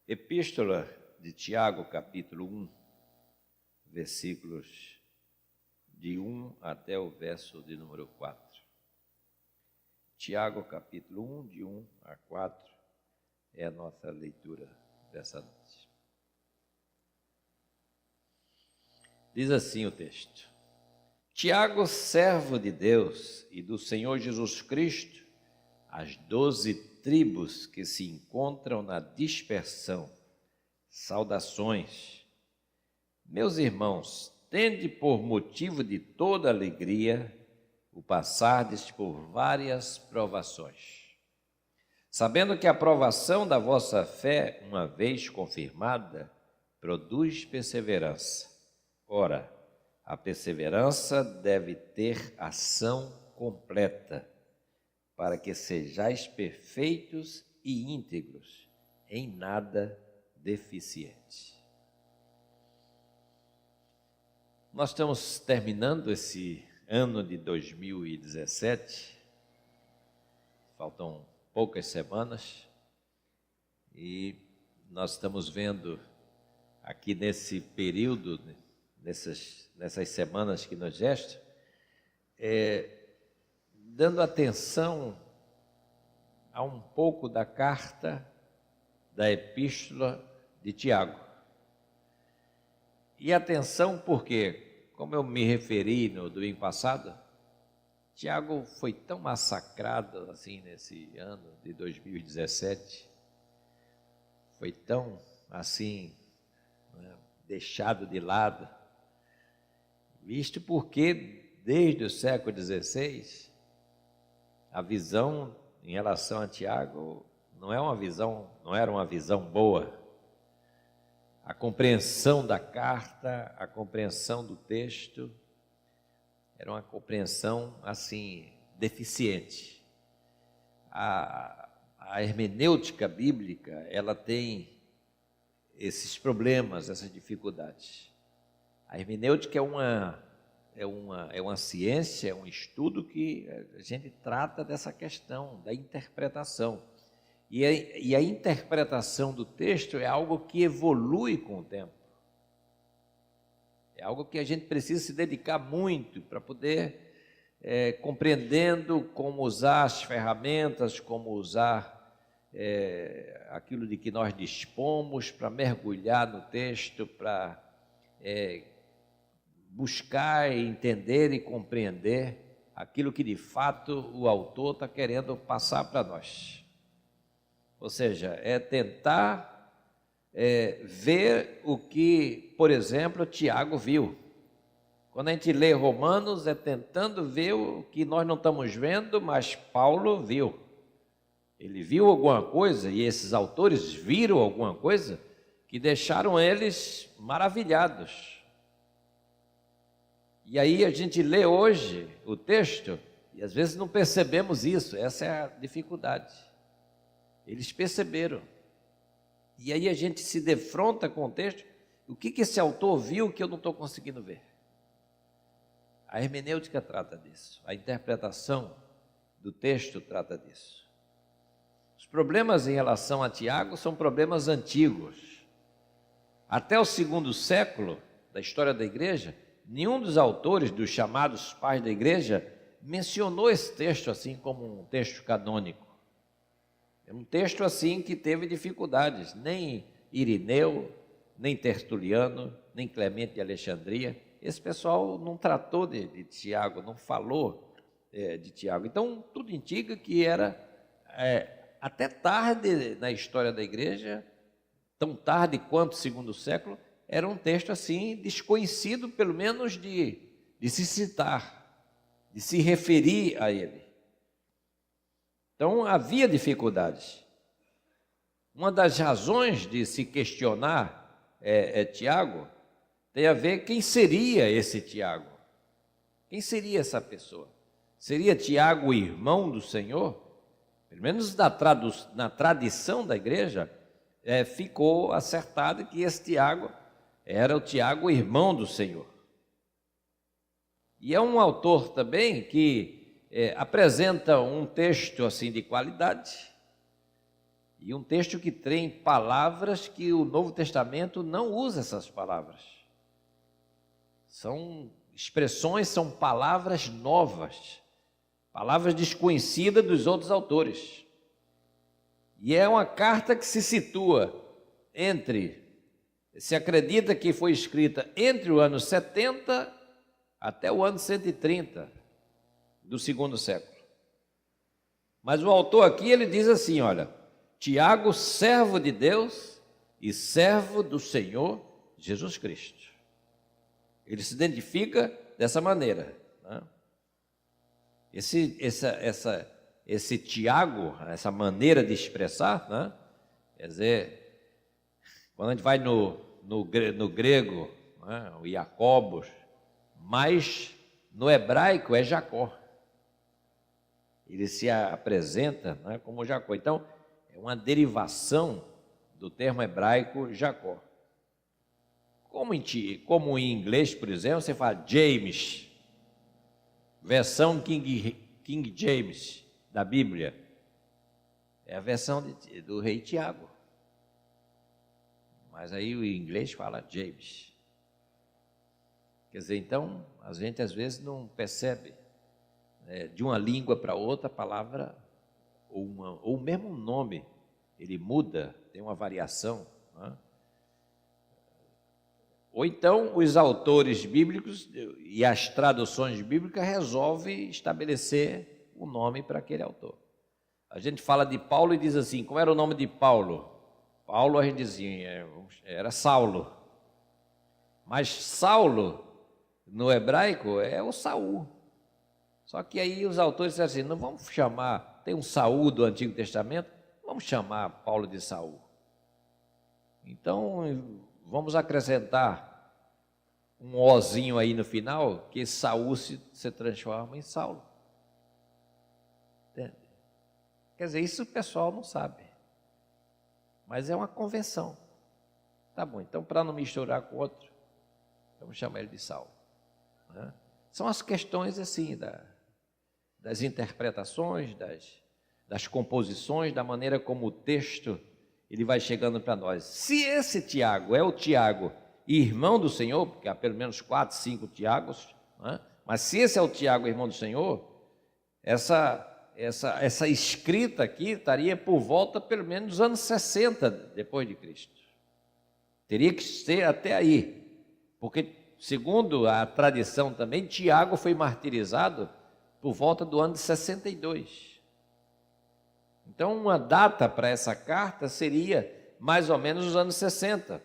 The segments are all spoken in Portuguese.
Epístola de Tiago, capítulo 1, versículos de 1 até o verso de número 4. Tiago, capítulo 1, de 1 a 4, é a nossa leitura dessa noite. Diz assim o texto: Tiago, servo de Deus e do Senhor Jesus Cristo, as 12 tribos que se encontram na dispersão, saudações. Meus irmãos, tende por motivo de toda alegria o passardes por várias provações, sabendo que a provação da vossa fé, uma vez confirmada, produz perseverança. Ora, a perseverança deve ter ação completa, para que sejais perfeitos e íntegros, em nada deficientes. Nós estamos terminando esse ano de 2017, faltam poucas semanas, e nós estamos vendo aqui nesse período, nessas semanas que nos restam, dando atenção a um pouco da carta da Epístola de Tiago. E atenção porque, como eu me referi no domingo passado, Tiago foi tão massacrado assim nesse ano de 2017, foi tão assim, deixado de lado, visto porque desde o século XVI, a visão em relação a Tiago não era uma visão boa. A compreensão da carta, a compreensão do texto, era uma compreensão assim, deficiente. A hermenêutica bíblica, ela tem esses problemas, essas dificuldades. A hermenêutica é uma ciência, é um estudo que a gente trata dessa questão da interpretação. E a interpretação do texto é algo que evolui com o tempo. É algo que a gente precisa se dedicar muito para poder, compreendendo como usar as ferramentas, como usar aquilo de que nós dispomos para mergulhar no texto, para buscar, entender e compreender aquilo que de fato o autor está querendo passar para nós. Ou seja, é tentar ver o que, por exemplo, Tiago viu. Quando a gente lê Romanos, é tentando ver o que nós não estamos vendo, mas Paulo viu. Ele viu alguma coisa, e esses autores viram alguma coisa, que deixaram eles maravilhados. E aí a gente lê hoje o texto, e às vezes não percebemos isso, essa é a dificuldade. Eles perceberam. E aí a gente se defronta com o texto, o que esse autor viu que eu não estou conseguindo ver? A hermenêutica trata disso, a interpretação do texto trata disso. Os problemas em relação a Tiago são problemas antigos. Até o segundo século da história da igreja, nenhum dos autores, dos chamados pais da igreja, mencionou esse texto assim como um texto canônico. É um texto assim que teve dificuldades, nem Irineu, nem Tertuliano, nem Clemente de Alexandria. Esse pessoal não tratou de Tiago, não falou de Tiago. Então, tudo indica que era até tarde na história da igreja, tão tarde quanto o segundo século, era um texto assim desconhecido, pelo menos de se citar, de se referir a ele. Então, havia dificuldades. Uma das razões de se questionar Tiago tem a ver quem seria esse Tiago. Quem seria essa pessoa? Seria Tiago o irmão do Senhor? Pelo menos na tradição da igreja, ficou acertado que esse Tiago era o Tiago, o irmão do Senhor. E é um autor também que apresenta um texto assim de qualidade, E um texto que tem palavras que o Novo Testamento não usa essas palavras. São expressões, são palavras novas, palavras desconhecidas dos outros autores. E é uma carta que se situa se acredita que foi escrita entre o ano 70 até o ano 130 do segundo século. Mas o autor aqui, ele diz assim, olha, Tiago, servo de Deus e servo do Senhor Jesus Cristo. Ele se identifica dessa maneira, né? Esse Tiago, essa maneira de expressar, né? Quer dizer, quando a gente vai no grego, né? O Jacobos, mas no hebraico é Jacó. Ele se apresenta, né, como Jacó. Então, é uma derivação do termo hebraico Jacó. Como em inglês, por exemplo, você fala James, versão King James da Bíblia. É a versão do rei Tiago. Mas aí o inglês fala James. Quer dizer, então, a gente às vezes não percebe, né, de uma língua para outra, a palavra ou o mesmo nome, ele muda, tem uma variação, né? Ou então os autores bíblicos e as traduções bíblicas resolvem estabelecer o nome para aquele autor. A gente fala de Paulo e diz assim, como era o nome de Paulo? Paulo a gente dizia, era Saulo. Mas Saulo, no hebraico, é o Saul. Só que aí os autores disseram assim, não vamos chamar, tem um Saul do Antigo Testamento, vamos chamar Paulo de Saul. Então, vamos acrescentar um ozinho aí no final, que Saul se transforma em Saulo. Entende? Quer dizer, isso o pessoal não sabe. Mas é uma convenção. Tá bom, então para não misturar com outro, vamos chamar ele de Saulo, né? São as questões assim, das interpretações, das composições, da maneira como o texto ele vai chegando para nós. Se esse Tiago é o Tiago, irmão do Senhor, porque há pelo menos 4, 5 Tiagos, né? Mas se esse é o Tiago, irmão do Senhor, essa escrita aqui estaria por volta pelo menos dos anos 60 depois de Cristo. Teria que ser até aí, porque segundo a tradição também, Tiago foi martirizado por volta do ano de 62. Então, uma data para essa carta seria mais ou menos os anos 60.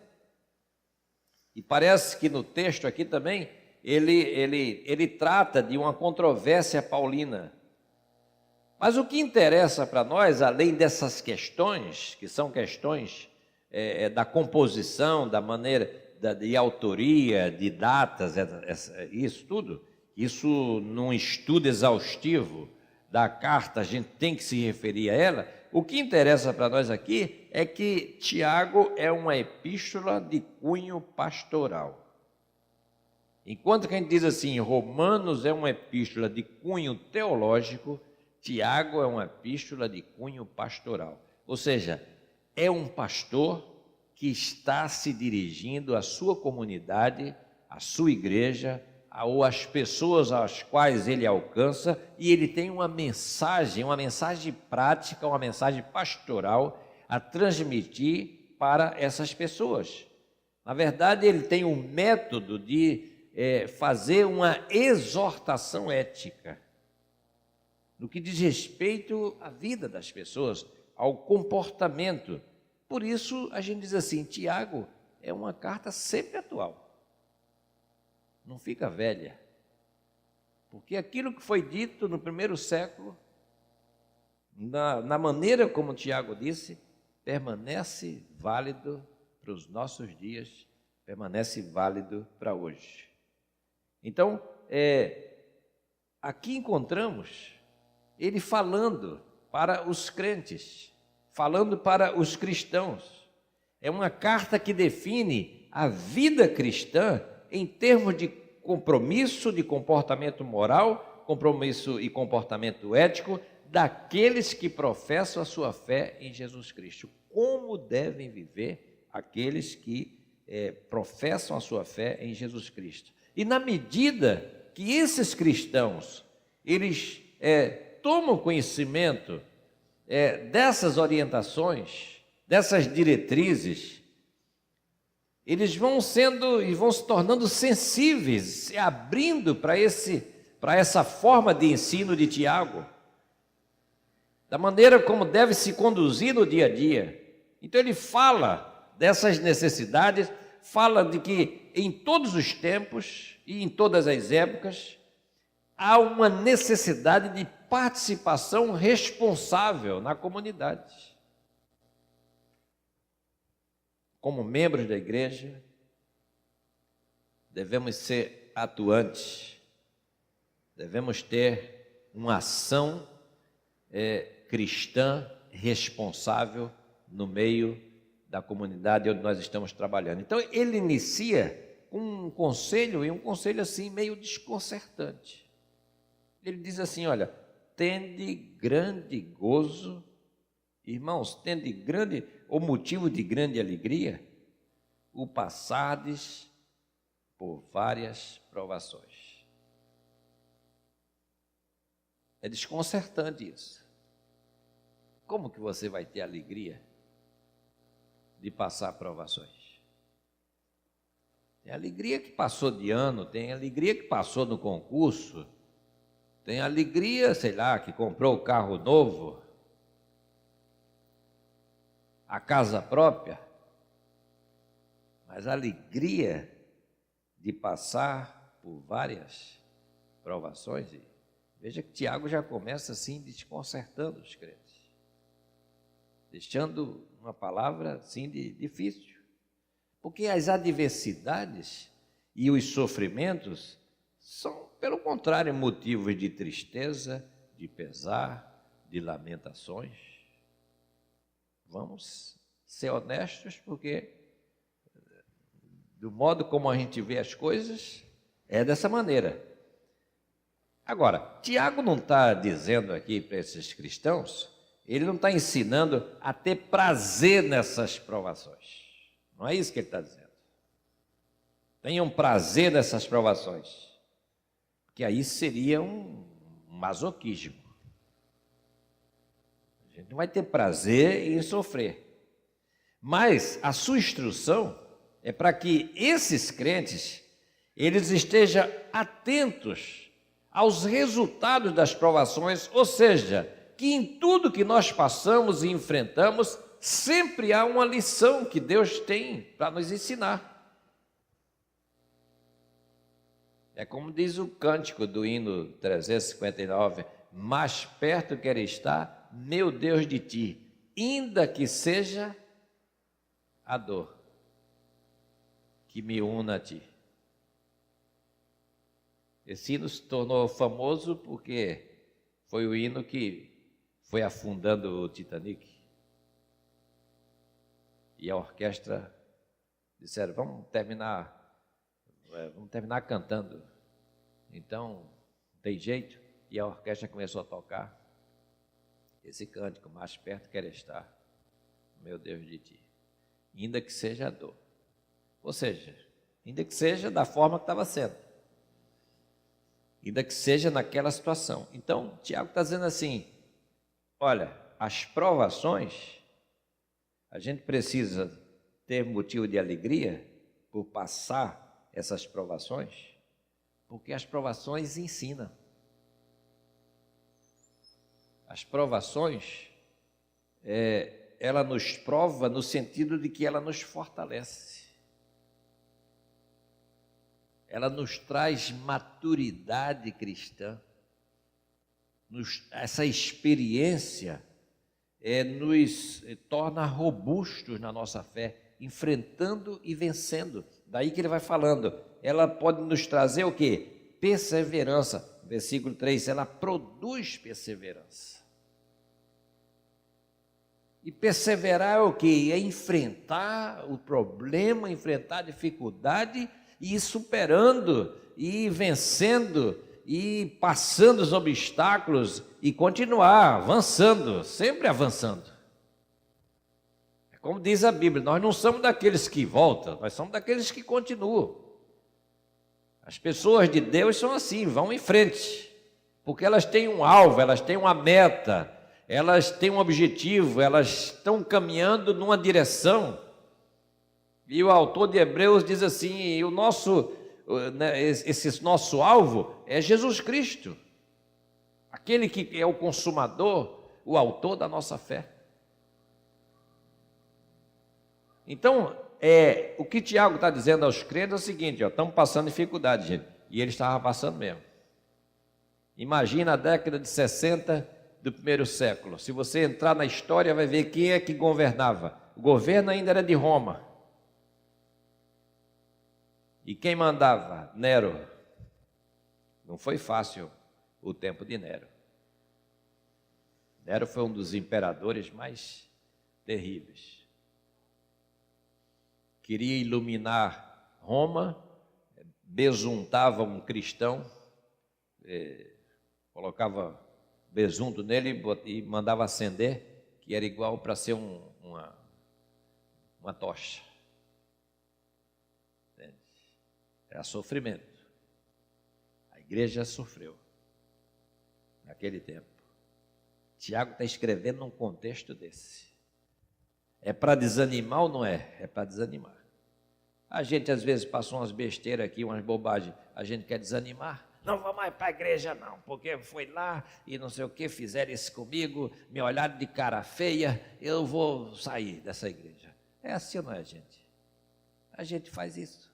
E parece que no texto aqui também, ele trata de uma controvérsia paulina. Mas o que interessa para nós, além dessas questões, que são questões da composição, da maneira de autoria, de datas, isso tudo, isso num estudo exaustivo da carta, a gente tem que se referir a ela. O que interessa para nós aqui é que Tiago é uma epístola de cunho pastoral. Enquanto que a gente diz assim, Romanos é uma epístola de cunho teológico, Tiago é uma epístola de cunho pastoral. Ou seja, é um pastor que está se dirigindo à sua comunidade, à sua igreja, ou às pessoas às quais ele alcança, e ele tem uma mensagem prática, uma mensagem pastoral a transmitir para essas pessoas. Na verdade, ele tem um método de fazer uma exortação ética, no que diz respeito à vida das pessoas, ao comportamento. Por isso, a gente diz assim, Tiago é uma carta sempre atual. Não fica velha. Porque aquilo que foi dito no primeiro século, na maneira como Tiago disse, permanece válido para os nossos dias, permanece válido para hoje. Então, aqui encontramos ele falando para os crentes, falando para os cristãos. É uma carta que define a vida cristã em termos de compromisso, de comportamento moral, compromisso e comportamento ético, daqueles que professam a sua fé em Jesus Cristo. Como devem viver aqueles que professam a sua fé em Jesus Cristo. E na medida que esses cristãos, eles tomam conhecimento dessas orientações, dessas diretrizes, eles vão sendo e vão se tornando sensíveis, se abrindo para essa forma de ensino de Tiago, da maneira como deve se conduzir no dia a dia. Então ele fala dessas necessidades, fala de que em todos os tempos e em todas as épocas há uma necessidade de participação responsável na comunidade. Como membros da igreja, devemos ser atuantes, devemos ter uma ação cristã responsável no meio da comunidade onde nós estamos trabalhando. Então, ele inicia com um conselho, e um conselho assim meio desconcertante. Ele diz assim, olha, tende grande gozo, irmãos, tende grande, ou motivo de grande alegria, o passardes por várias provações. É desconcertante isso. Como que você vai ter alegria de passar provações? Tem alegria que passou de ano, tem alegria que passou no concurso, tem alegria, sei lá, que comprou o carro novo, a casa própria, mas a alegria de passar por várias provações. Veja que Tiago já começa assim desconcertando os crentes, deixando uma palavra assim difícil, porque as adversidades e os sofrimentos são, pelo contrário, motivos de tristeza, de pesar, de lamentações. Vamos ser honestos, porque do modo como a gente vê as coisas, é dessa maneira. Agora, Tiago não está dizendo aqui para esses cristãos, ele não está ensinando a ter prazer nessas provações. Não é isso que ele está dizendo. Tenham prazer nessas provações, porque aí seria um masoquismo. A gente não vai ter prazer em sofrer. Mas a sua instrução é para que esses crentes, eles estejam atentos aos resultados das provações, ou seja, que em tudo que nós passamos e enfrentamos, sempre há uma lição que Deus tem para nos ensinar. É como diz o cântico do hino 359, mais perto quero estar, meu Deus, de ti, ainda que seja a dor que me una a ti. Esse hino se tornou famoso porque foi o hino que foi afundando o Titanic. E a orquestra disseram, vamos terminar cantando. Então, tem jeito, e a orquestra começou a tocar esse cântico, mais perto quero estar, meu Deus, de ti, ainda que seja a dor. Ou seja, ainda que seja da forma que estava sendo, ainda que seja naquela situação. Então, Tiago está dizendo assim, olha, as provações, a gente precisa ter motivo de alegria por passar essas provações, porque as provações ensinam. As provações, ela nos prova no sentido de que ela nos fortalece. Ela nos traz maturidade cristã. Essa experiência nos torna robustos na nossa fé, enfrentando e vencendo. Daí que ele vai falando, ela pode nos trazer o quê? Perseverança. Versículo 3, ela produz perseverança. E perseverar é o quê? É enfrentar o problema, enfrentar a dificuldade e ir superando, e ir vencendo, e passando os obstáculos e continuar avançando, sempre avançando. É como diz a Bíblia, nós não somos daqueles que voltam, nós somos daqueles que continuam. As pessoas de Deus são assim, vão em frente, porque elas têm um alvo, elas têm uma meta, elas têm um objetivo, elas estão caminhando numa direção. E o autor de Hebreus diz assim, esse nosso alvo é Jesus Cristo, aquele que é o consumador, o autor da nossa fé. Então, o que Tiago está dizendo aos crentes é o seguinte, estamos passando dificuldade, gente, e ele estava passando mesmo. Imagina a década de 60 do primeiro século, se você entrar na história vai ver quem é que governava. O governo ainda era de Roma. E quem mandava? Nero. Não foi fácil o tempo de Nero. Nero foi um dos imperadores mais terríveis. Queria iluminar Roma, besuntava um cristão, colocava besunto nele e mandava acender, que era igual para ser uma tocha. Era sofrimento. A igreja sofreu naquele tempo. Tiago está escrevendo num contexto desse. É para desanimar ou não é? É para desanimar. A gente às vezes passa umas besteiras aqui, umas bobagens, a gente quer desanimar. Não vou mais para a igreja não, porque foi lá e não sei o que, fizeram isso comigo, me olharam de cara feia, eu vou sair dessa igreja. É assim ou não é, gente? A gente faz isso.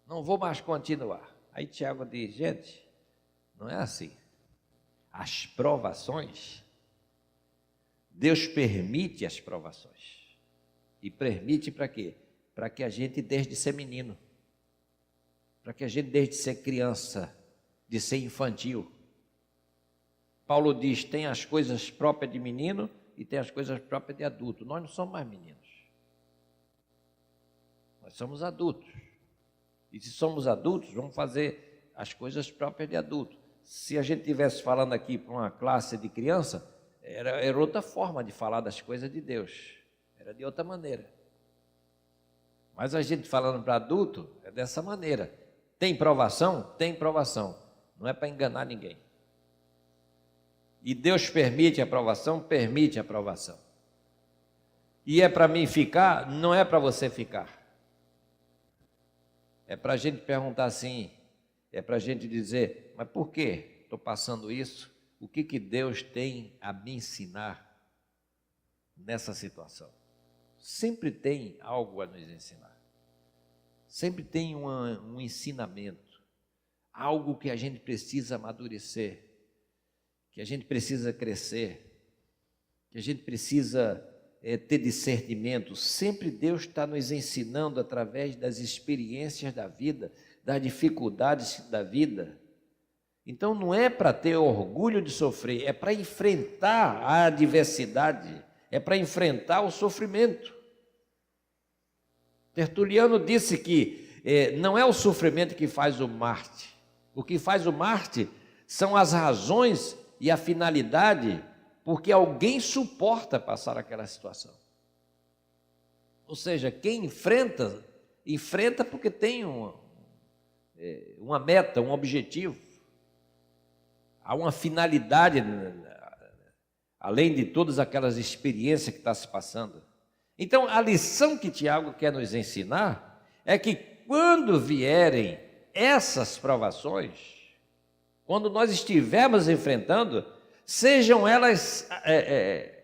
Não vou mais continuar. Aí Tiago diz, gente, não é assim. As provações, Deus permite as provações. E permite para quê? Para que a gente desde ser menino, para que a gente desde ser criança, de ser infantil. Paulo diz, tem as coisas próprias de menino e tem as coisas próprias de adulto. Nós não somos mais meninos. Nós somos adultos. E se somos adultos, vamos fazer as coisas próprias de adulto. Se a gente estivesse falando aqui para uma classe de criança, era outra forma de falar das coisas de Deus. Era de outra maneira. Mas a gente falando para adulto, é dessa maneira. Tem provação? Tem provação. Não é para enganar ninguém. E Deus permite a provação? Permite a provação. E é para mim ficar? Não é para você ficar. É para a gente perguntar assim, é para a gente dizer, mas por que estou passando isso? O que Deus tem a me ensinar nessa situação? Sempre tem algo a nos ensinar. Sempre tem um ensinamento, algo que a gente precisa amadurecer, que a gente precisa crescer, que a gente precisa ter discernimento. Sempre Deus está nos ensinando através das experiências da vida, das dificuldades da vida. Então não é para ter orgulho de sofrer, é para enfrentar a adversidade, é para enfrentar o sofrimento. Tertuliano disse que não é o sofrimento que faz o Marte. O que faz o Marte são as razões e a finalidade porque alguém suporta passar aquela situação. Ou seja, quem enfrenta porque tem uma meta, um objetivo. Há uma finalidade, além de todas aquelas experiências que está se passando. Então, a lição que Tiago quer nos ensinar é que quando vierem essas provações, quando nós estivermos enfrentando, sejam elas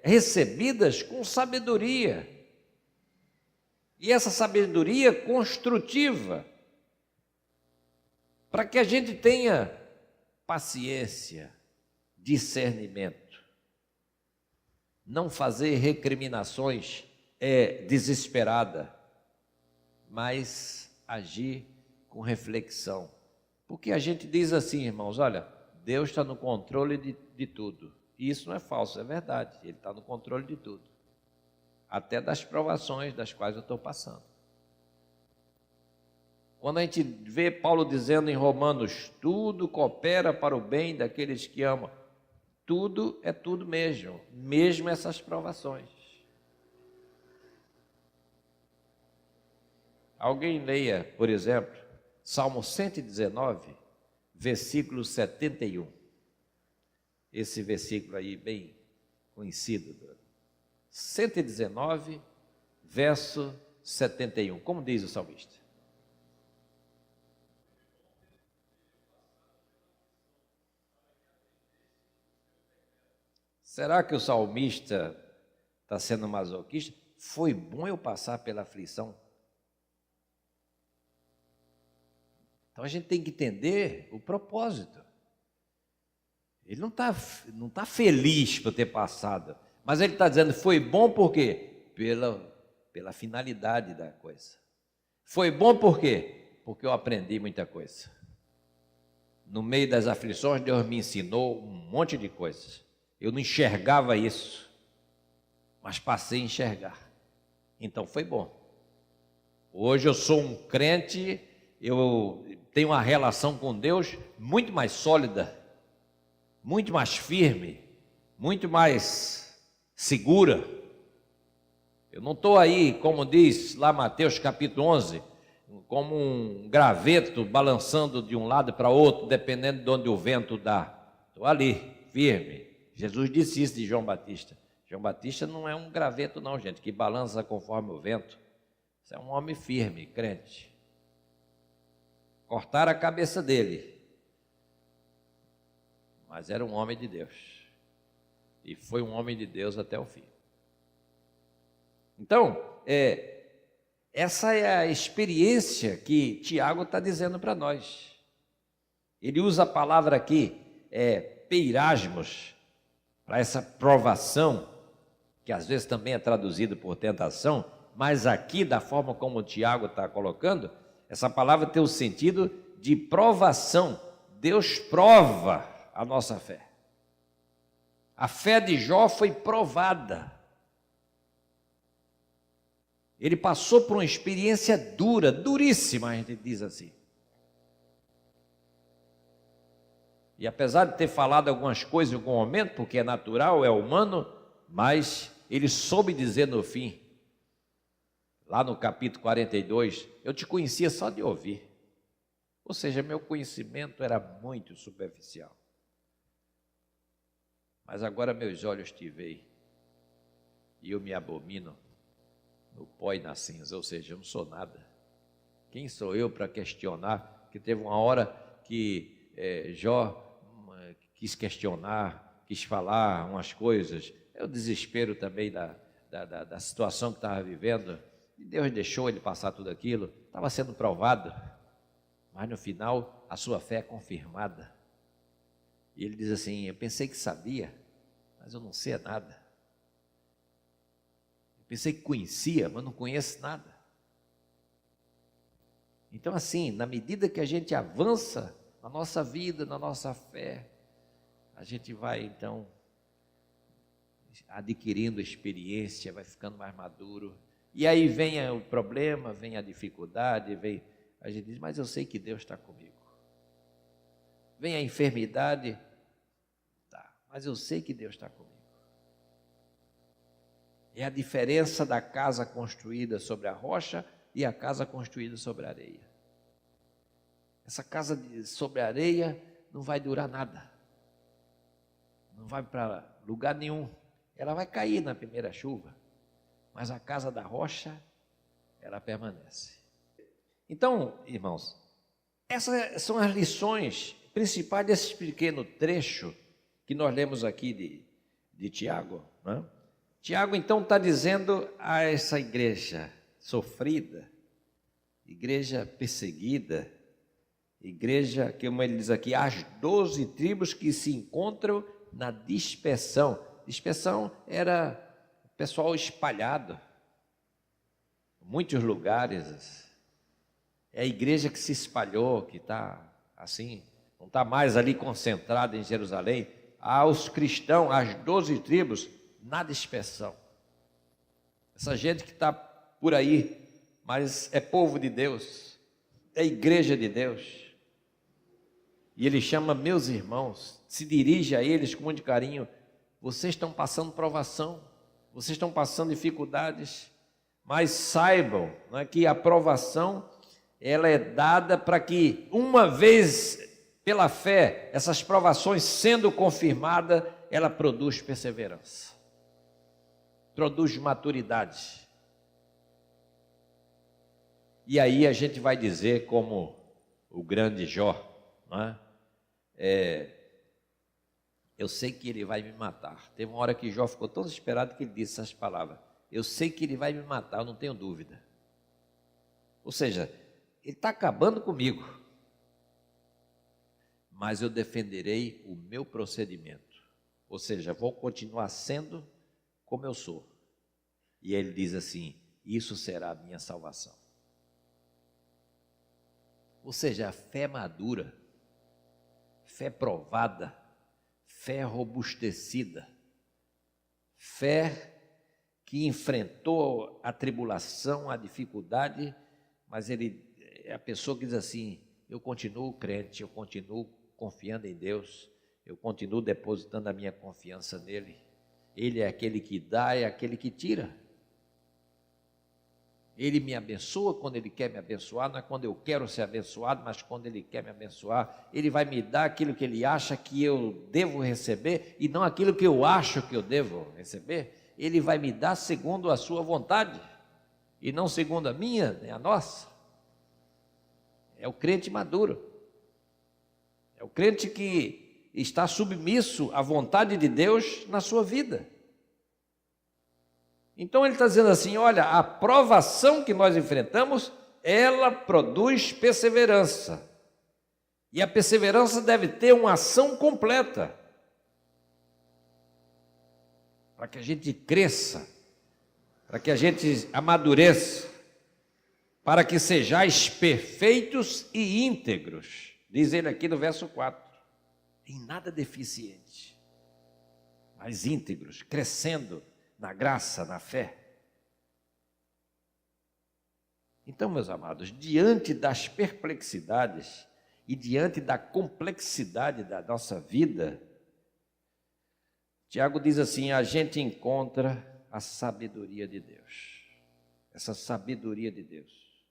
recebidas com sabedoria. E essa sabedoria construtiva, para que a gente tenha paciência, discernimento, não fazer recriminações desesperada, mas agir com reflexão. Porque a gente diz assim, irmãos, olha, Deus está no controle de tudo. E isso não é falso, é verdade. Ele está no controle de tudo. Até das provações das quais eu estou passando. Quando a gente vê Paulo dizendo em Romanos, tudo coopera para o bem daqueles que amam, tudo é tudo mesmo, mesmo essas provações. Alguém leia, por exemplo, Salmo 119, versículo 71. Esse versículo aí bem conhecido. 119, verso 71. Como diz o salmista? Será que o salmista está sendo masoquista? Foi bom eu passar pela aflição. Então a gente tem que entender o propósito. Ele não tá feliz por ter passado, mas ele está dizendo foi bom por quê? Pela finalidade da coisa. Foi bom por quê? Porque eu aprendi muita coisa. No meio das aflições, Deus me ensinou um monte de coisas. Eu não enxergava isso, mas passei a enxergar. Então foi bom. Hoje eu sou um crente, eu tenho uma relação com Deus muito mais sólida, muito mais firme, muito mais segura. Eu não estou aí, como diz lá Mateus capítulo 11, como um graveto balançando de um lado para outro, dependendo de onde o vento dá. Estou ali, firme. Jesus disse isso de João Batista. João Batista não é um graveto não, gente, que balança conforme o vento. Isso é um homem firme, crente. Cortaram a cabeça dele, mas era um homem de Deus. E foi um homem de Deus até o fim. Então, essa é a experiência que Tiago está dizendo para nós. Ele usa a palavra aqui, peirasmos, para essa provação, que às vezes também é traduzido por tentação, mas aqui, da forma como o Tiago está colocando, essa palavra tem o sentido de provação. Deus prova a nossa fé. A fé de Jó foi provada. Ele passou por uma experiência dura, duríssima, a gente diz assim. E apesar de ter falado algumas coisas em algum momento, porque é natural, é humano, mas ele soube dizer no fim, lá no capítulo 42, eu te conhecia só de ouvir. Ou seja, meu conhecimento era muito superficial. Mas agora meus olhos te veem, e eu me abomino no pó e na cinza, ou seja, eu não sou nada. Quem sou eu para questionar? Que teve uma hora que Jó quis questionar, quis falar umas coisas, é o desespero também da situação que estava vivendo, e Deus deixou ele passar tudo aquilo, estava sendo provado, mas no final a sua fé é confirmada. E ele diz assim, eu pensei que sabia, mas eu não sei nada. Eu pensei que conhecia, mas não conheço nada. Então assim, na medida que a gente avança na nossa vida, na nossa fé, a gente vai então adquirindo experiência, vai ficando mais maduro. E aí vem o problema, vem a dificuldade, a gente diz, mas eu sei que Deus está comigo. Vem a enfermidade, tá, mas eu sei que Deus está comigo. É a diferença da casa construída sobre a rocha e a casa construída sobre a areia. Essa casa sobre a areia não vai durar nada. Não vai para lugar nenhum. Ela vai cair na primeira chuva. Mas a casa da rocha, ela permanece. Então, irmãos, essas são as lições principais desse pequeno trecho que nós lemos aqui de Tiago. Né? Tiago, então, está dizendo a essa igreja sofrida, igreja perseguida, igreja, como ele diz aqui, as 12 tribos que se encontram na dispersão. Dispersão era o pessoal espalhado em muitos lugares. É a igreja que se espalhou, que está assim, não está mais ali concentrada em Jerusalém. Há os cristãos, as 12 tribos, na dispersão. Essa gente que está por aí, mas é povo de Deus, a igreja de Deus. E ele chama meus irmãos, se dirige a eles com muito carinho. Vocês estão passando provação, vocês estão passando dificuldades, mas saibam, não é, que a provação ela é dada para que, uma vez pela fé, essas provações sendo confirmadas, ela produz perseverança, produz maturidade. E aí a gente vai dizer como o grande Jó, não é? Eu sei que ele vai me matar. Teve uma hora que Jó ficou tão desesperado que ele disse essas palavras: eu sei que ele vai me matar, eu não tenho dúvida. Ou seja, ele está acabando comigo, mas eu defenderei o meu procedimento. Ou seja, vou continuar sendo como eu sou. E ele diz assim: isso será a minha salvação. Ou seja, a fé madura, fé provada, fé robustecida, fé que enfrentou a tribulação, a dificuldade, mas ele é a pessoa que diz assim: eu continuo crente, eu continuo confiando em Deus, eu continuo depositando a minha confiança nele. Ele é aquele que dá, é aquele que tira. Ele me abençoa quando Ele quer me abençoar, não é quando eu quero ser abençoado, mas quando Ele quer me abençoar. Ele vai me dar aquilo que Ele acha que eu devo receber e não aquilo que eu acho que eu devo receber. Ele vai me dar segundo a sua vontade e não segundo a minha nem a nossa. É o crente maduro, é o crente que está submisso à vontade de Deus na sua vida. Então ele está dizendo assim: olha, a provação que nós enfrentamos, ela produz perseverança. E a perseverança deve ter uma ação completa, para que a gente cresça, para que a gente amadureça, para que sejais perfeitos e íntegros, diz ele aqui no verso 4, em nada deficiente, mas íntegros, crescendo na graça, na fé. Então, meus amados, diante das perplexidades e diante da complexidade da nossa vida, Tiago diz assim: a gente encontra a sabedoria de Deus, essa sabedoria de Deus.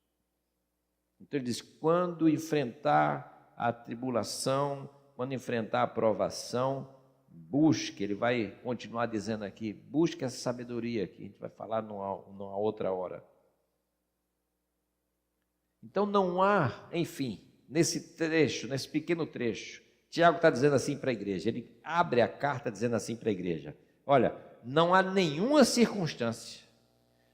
Então ele diz: quando enfrentar a tribulação, quando enfrentar a provação, busque, ele vai continuar dizendo aqui, busque essa sabedoria, que a gente vai falar numa outra hora. Então não há, enfim, nesse trecho, nesse pequeno trecho, Tiago está dizendo assim para a igreja, ele abre a carta dizendo assim para a igreja: olha, não há nenhuma circunstância,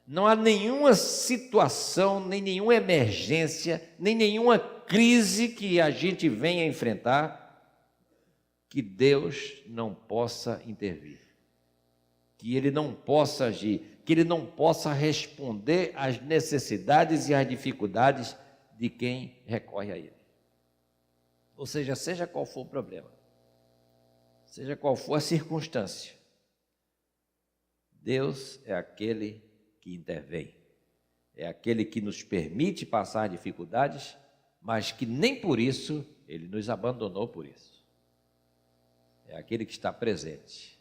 não há nenhuma situação, nem nenhuma emergência, nem nenhuma crise que a gente venha enfrentar, que Deus não possa intervir, que Ele não possa agir, que Ele não possa responder às necessidades e às dificuldades de quem recorre a Ele. Ou seja, seja qual for o problema, seja qual for a circunstância, Deus é aquele que intervém, é aquele que nos permite passar dificuldades, mas que nem por isso Ele nos abandonou por isso. É aquele que está presente.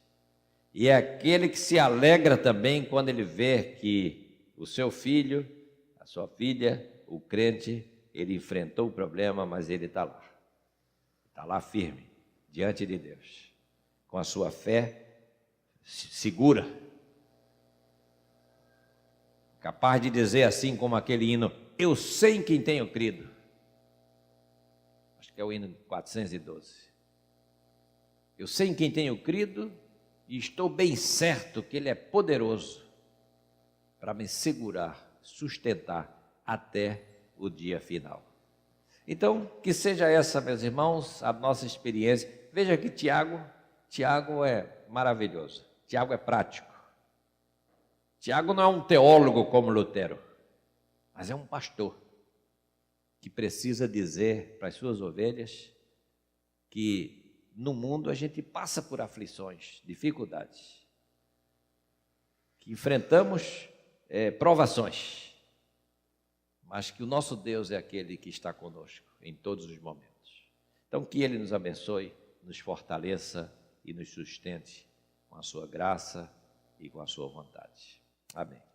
E é aquele que se alegra também quando ele vê que o seu filho, a sua filha, o crente, ele enfrentou o problema, mas ele está lá firme, diante de Deus, com a sua fé segura, capaz de dizer assim como aquele hino: eu sei em quem tenho crido. Acho que é o hino 412. Eu sei em quem tenho crido e estou bem certo que Ele é poderoso para me segurar, sustentar até o dia final. Então, que seja essa, meus irmãos, a nossa experiência. Veja que Tiago é maravilhoso, Tiago é prático. Tiago não é um teólogo como Lutero, mas é um pastor que precisa dizer para as suas ovelhas que no mundo a gente passa por aflições, dificuldades, que enfrentamos provações, mas que o nosso Deus é aquele que está conosco em todos os momentos. Então, que Ele nos abençoe, nos fortaleça e nos sustente com a sua graça e com a sua vontade. Amém.